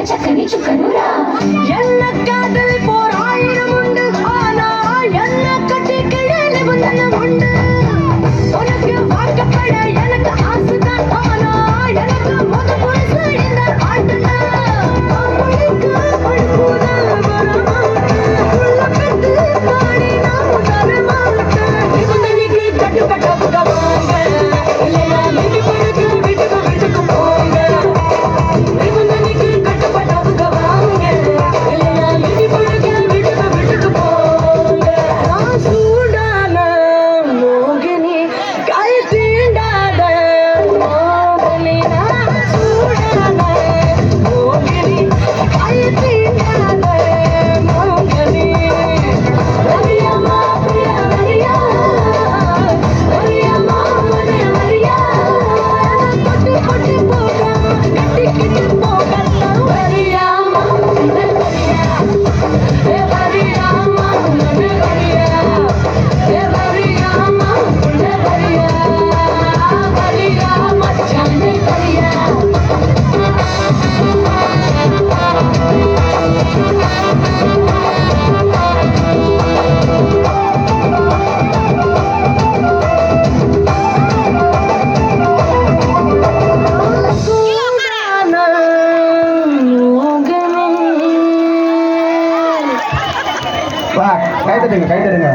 చక్కని చుక్కనురా ఎల్ల కాదలి పోరాయిరం உண்டு ஆனா என்ன கட்டி கிழல வந்தனம் உண்டு உனக்கு வாக்கப்பட எனக்கு ஆசைதான் ஆனா எனக்கு முத புரிசு இந்த ஆட்டுனா உங்களுக்கு படுபுதல் வரமாட்டு உள்ள பெத்து பாடி நான் தரமாட்டு நிபந்தனைக்கு கட்டுப்பட்ட புகவாங்க இல்லையா மிதி படுத்து வீட்டுக்கு போங்க நிபந்தனைக்கு கட்டுப்பட்ட புகவாங்க இல்லையா மிதி படுத்து வீட்டுக்கு போங்க நான் சூடான மோகினி கை தீண்டாத மோகினி நான் சூடான மோகினி கை தீண்டாத மோகினி வரியாமா பிரியா வரியா வரியாமா வரியா கொட்டி கொட்டி போக கட்டிக்கிட்டு போகலாம் வரியாமா வரியா ஏ வரியாமா வரியா ஏ வரியாமா வரியா வரியா மச்சானே வரியா வா, கை தட்டுங்க